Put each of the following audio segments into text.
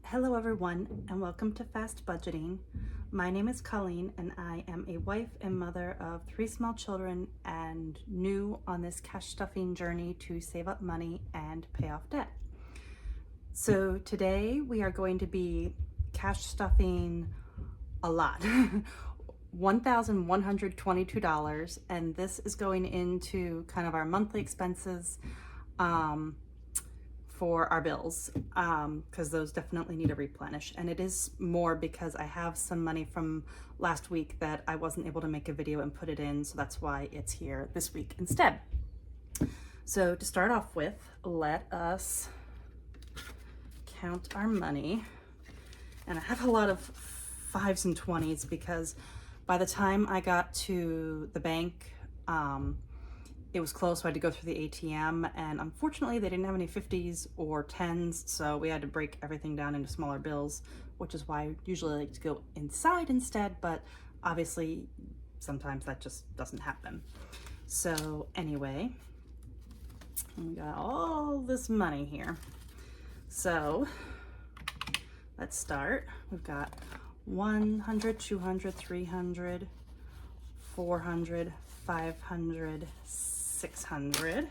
Hello everyone and welcome to Fast Budgeting. My name is Colleen and I am a wife and mother of 3 small children and new on this cash stuffing journey to save up money and pay off debt. So today we are going to be cash stuffing a lot. $1,122, and this is going into kind of our monthly expenses for our bills, because those definitely need a replenish. And it is more because I have some money from last week that I wasn't able to make a video and put it in, so that's why it's here this week instead. So to start off with, let us count our money. And I have a lot of 5s and 20s because by the time I got to the bank, it was closed, so I had to go through the ATM, and unfortunately they didn't have any 50s or 10s, so we had to break everything down into smaller bills, which is why I usually like to go inside instead, but obviously sometimes that just doesn't happen. So anyway, we got all this money here. So let's start. We've got 100, 200, 300, 400, 500, 600,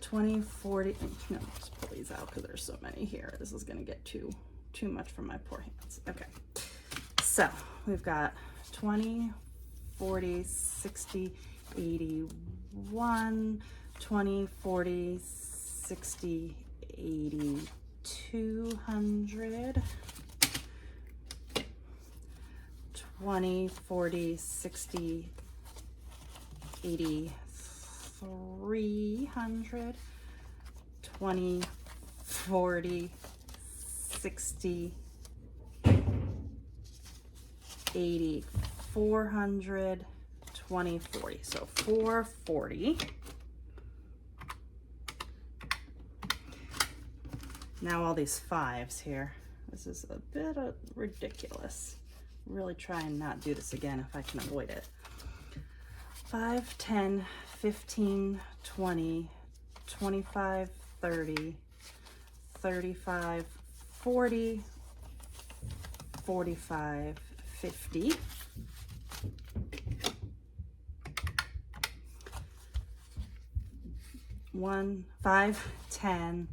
20, 40, no, just pull these out because there's so many here. This is going to get too much for my poor hands. Okay, so we've got 20, 40, 60, 81, 20, 40, 60, 80, 200, 20, 40, 60, 80, 300, 20, 40, 60, 80, 400, 20, 40. So 440. Now all these 5s here. This is a bit ridiculous. Really try and not do this again if I can avoid it. 5, 10, 15, 20, 25, 30, 35, 40, 45, 50, 5, 10,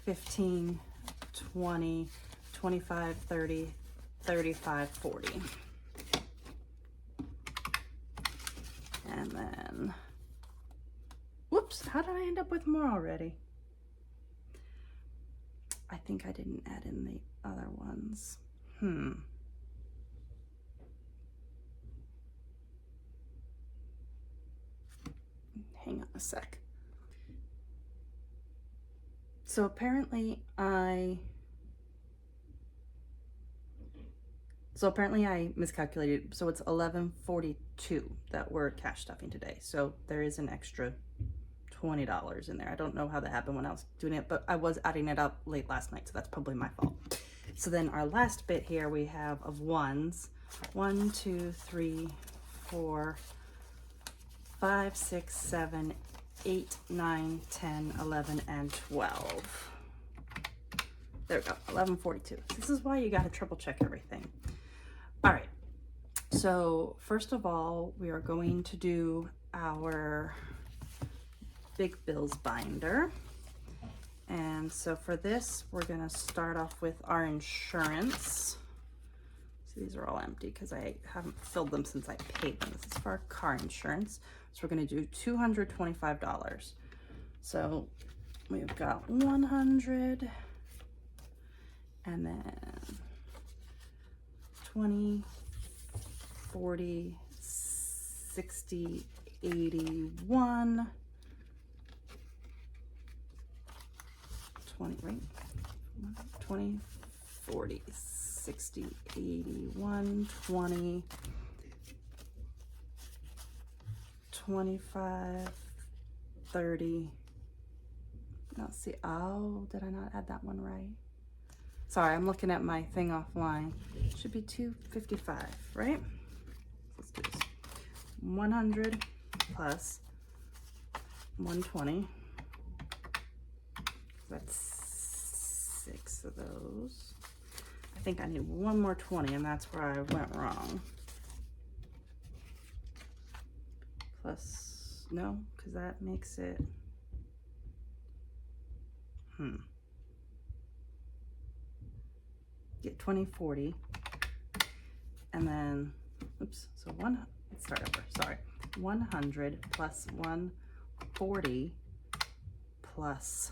15, 20, 25, 30, 35, 40. And then, whoops, how did I end up with more already? I think I didn't add in the other ones. Hang on a sec. So apparently I miscalculated. So it's 1142 that we're cash stuffing today. So there is an extra $20 in there. I don't know how that happened when I was doing it, but I was adding it up late last night, so that's probably my fault. So then our last bit here we have of ones. 1, 2, 3, 4, 5, 6, 7, 8, 9, 10, 11, and 12. There we go, 1142. This is why you gotta triple check everything. All right, so first of all, we are going to do our big bills binder. And so for this, we're gonna start off with our insurance. So these are all empty because I haven't filled them since I paid them. This is for our car insurance. So we're gonna do $225. So we've got 100, and then 20, 40, 60, 81, 20, right? 20, 40, 60, 81, 20, 25, 30. Now see, oh, did I not add that one right? Sorry, I'm looking at my thing offline. It should be 255, right? Let's do this. 100 plus 120 That's 6 of those. I think I need one more 20, and that's where I went wrong. Plus, no, because that makes it, get 20, 40. And then, oops, so let's start over, sorry. 100 plus 140 plus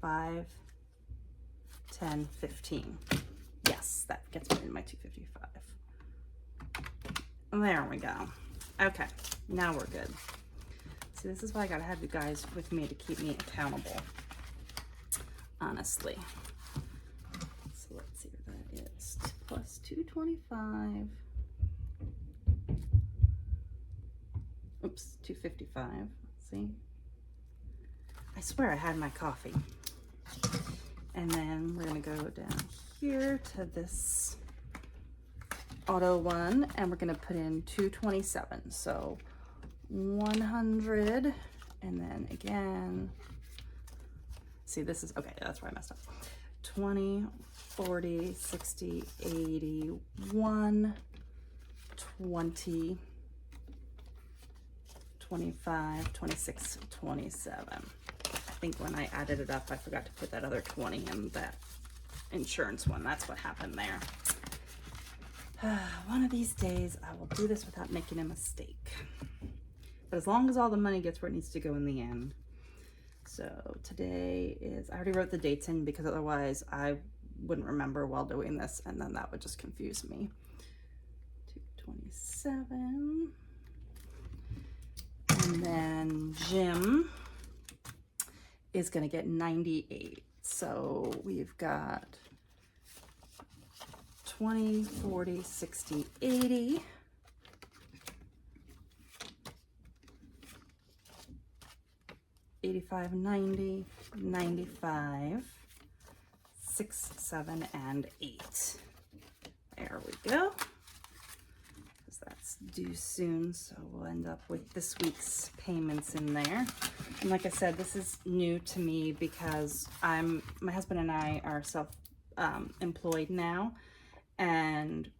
5, 10, 15. Yes, that gets me in my 255. There we go. Okay, now we're good. See, this is why I gotta have you guys with me to keep me accountable, honestly. So let's see what that is. Plus 225. Oops, 255. See? I swear I had my coffee. And then we're gonna go down here to this auto one, and we're gonna put in 227. So 100, and then again, see, this is, okay, that's where I messed up. 20, 40, 60, 80, 1, 20, 25, 26, 27. I think when I added it up, I forgot to put that other 20 in that insurance one. That's what happened there. One of these days, I will do this without making a mistake. But as long as all the money gets where it needs to go in the end. So today is, I already wrote the dates in because otherwise I wouldn't remember while doing this, and then that would just confuse me. 227. And then Jim is gonna get 98. So we've got 20, 40, 60, 80. 85, 90, 95, 6, 7, and 8. There we go. Because that's due soon, so we'll end up with this week's payments in there. And like I said, this is new to me because my husband and I are self-employed now, and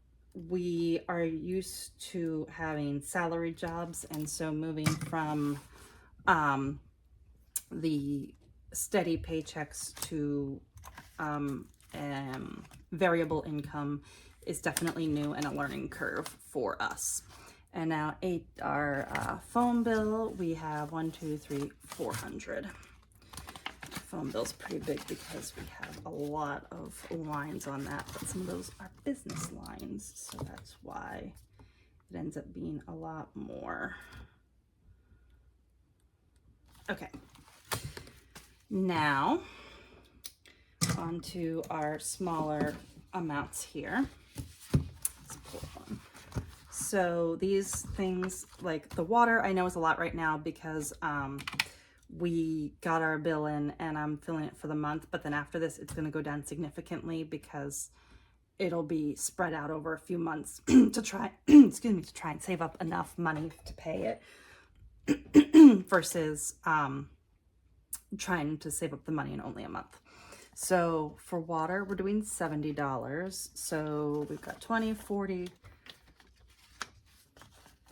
we are used to having salary jobs, and so moving from the steady paychecks to variable income is definitely new and a learning curve for us. And now our phone bill, we have 400. Phone bill's pretty big because we have a lot of lines on that, but some of those are business lines, so that's why it ends up being a lot more. Okay. Now, onto our smaller amounts here. Let's pull one. So these things, like the water, I know is a lot right now because we got our bill in and I'm filling it for the month, but then after this, it's going to go down significantly because it'll be spread out over a few months to try, excuse me, to try and save up enough money to pay it versus trying to save up the money in only a month. So for water, we're doing $70. So we've got 20, 40,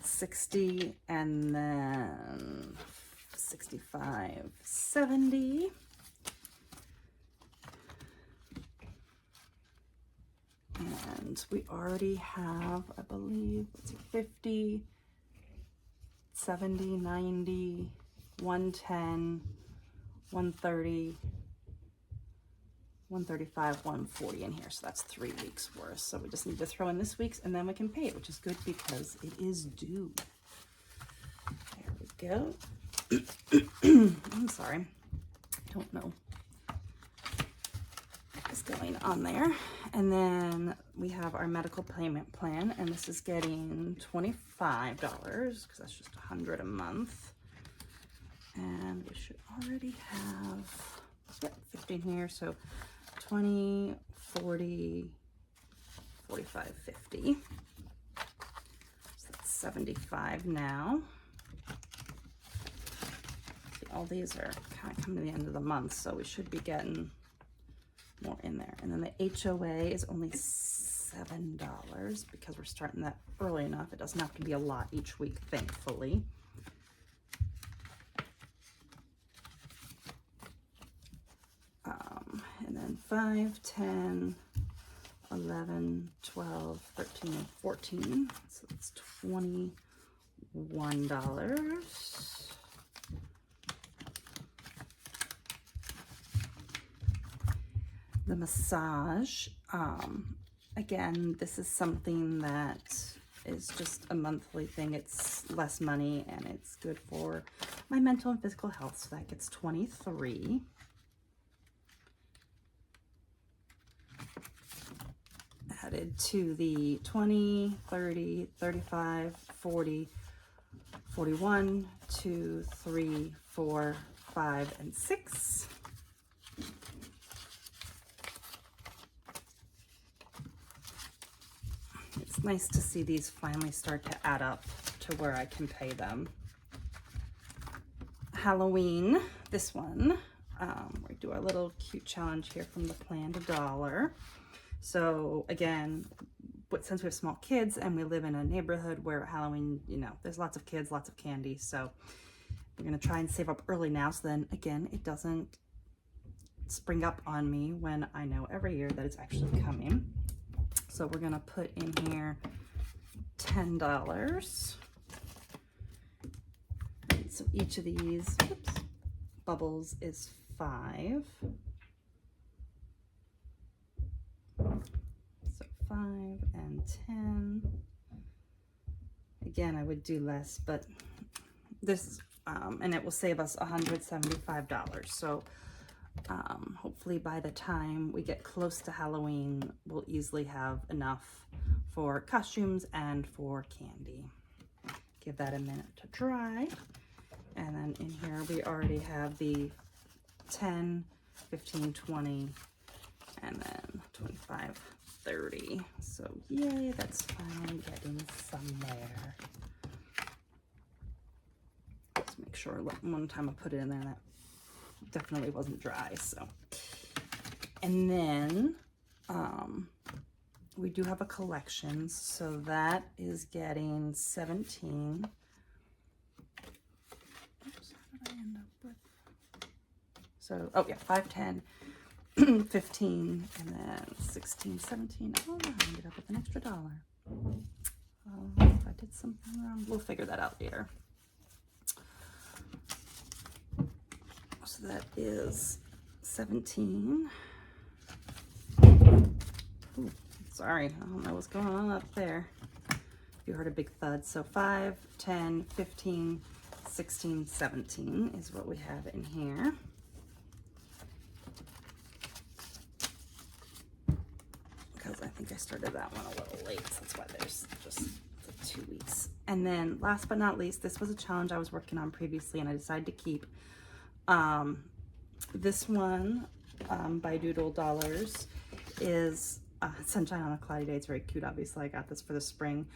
60, and then 65, 70. And we already have, I believe, let's see, 50, 70, 90, 110, 130, 135, 140 in here. So that's 3 weeks worth. So we just need to throw in this week's and then we can pay it, which is good because it is due. There we go. I'm sorry. I don't know what's going on there. And then we have our medical payment plan, and this is getting $25 because that's just $100 a month. And we should already have 15 here, so 20, 40, 45, 50. So that's 75 now. all these are kind of coming to the end of the month, so we should be getting more in there. And then the HOA is only $7 because we're starting that early enough. It doesn't have to be a lot each week, thankfully. And then 5, 10, 11, 12, 13, and 14. So it's $21. The massage, again, this is something that is just a monthly thing. It's less money and it's good for my mental and physical health, so that gets $23. Added to the 20, 30, 35, 40, 41, 2, 3, 4, 5, and 6. It's nice to see these finally start to add up to where I can pay them. Halloween, this one, we do our little cute challenge here from the plan $1. So again, but since we have small kids and we live in a neighborhood where Halloween, you know, there's lots of kids, lots of candy. So we're going to try and save up early now. So then again, it doesn't spring up on me when I know every year that it's actually coming. So we're going to put in here $10. So each of these bubbles is 5. So 5 and 10. Again, I would do less, but this, and it will save us $175. So hopefully by the time we get close to Halloween, we'll easily have enough for costumes and for candy. Give that a minute to dry. And then in here, we already have the 10, 15, 20, and then 25, 30. So yay, that's finally getting somewhere. Just make sure one time I put it in there, that definitely wasn't dry. So, and then we do have a collections, so that is getting 17. Oops, what did I end up with? So, oh yeah, 5, 10, 15, and then 16, 17. Oh, I ended up with an extra $1. If I did something wrong, we'll figure that out later. So that is 17. Ooh, sorry, I don't know what's going on up there. You heard a big thud. So 5, 10, 15, 16, 17 is what we have in here. Because I think I started that one a little late. So that's why there's just the 2 weeks. And then last but not least, this was a challenge I was working on previously and I decided to keep. This one by Doodle Dollars is Sunshine on a Cloudy Day. It's very cute. Obviously, I got this for the spring.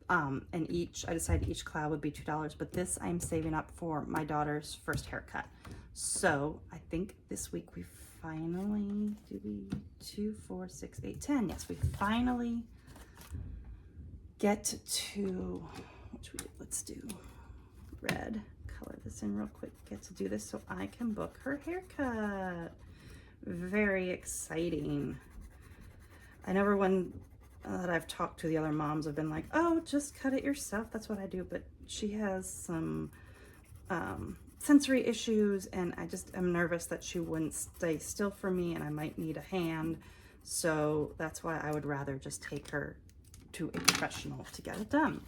And I decided each cloud would be $2, but this I'm saving up for my daughter's first haircut. So I think this week we finally, 2, 4, 6, 8, 10. Yes, we finally get to, let's do red. Color this in real quick, get to do this so I can book her haircut. Very exciting. I know everyone that I've talked to, the other moms, have been like, oh, just cut it yourself, that's what I do, but she has some sensory issues and I just am nervous that she wouldn't stay still for me and I might need a hand, so that's why I would rather just take her to a professional to get it done.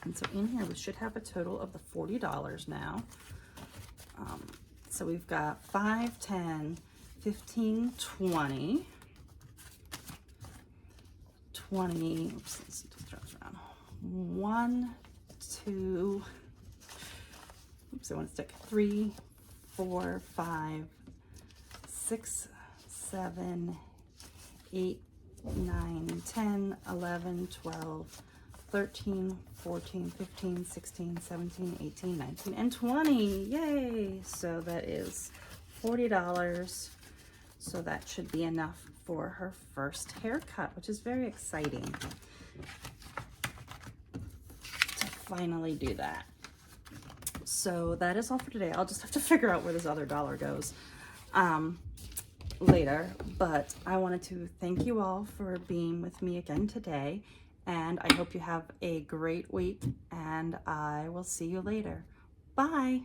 And so in here, we should have a total of the $40 now. So we've got 5, 10, 15, 20, 20, oops, let's just drop around. 1, 2, oops, I want to stick 3, 4, 5, 6, 7, 8, 9, 10, 11, 12, 13, 14, 15, 16, 17, 18, 19, and 20. Yay! So that is $40. So that should be enough for her first haircut, which is very exciting to finally do that. So that is all for today. I'll just have to figure out where this other dollar goes later. But I wanted to thank you all for being with me again today. And I hope you have a great week. And I will see you later. Bye.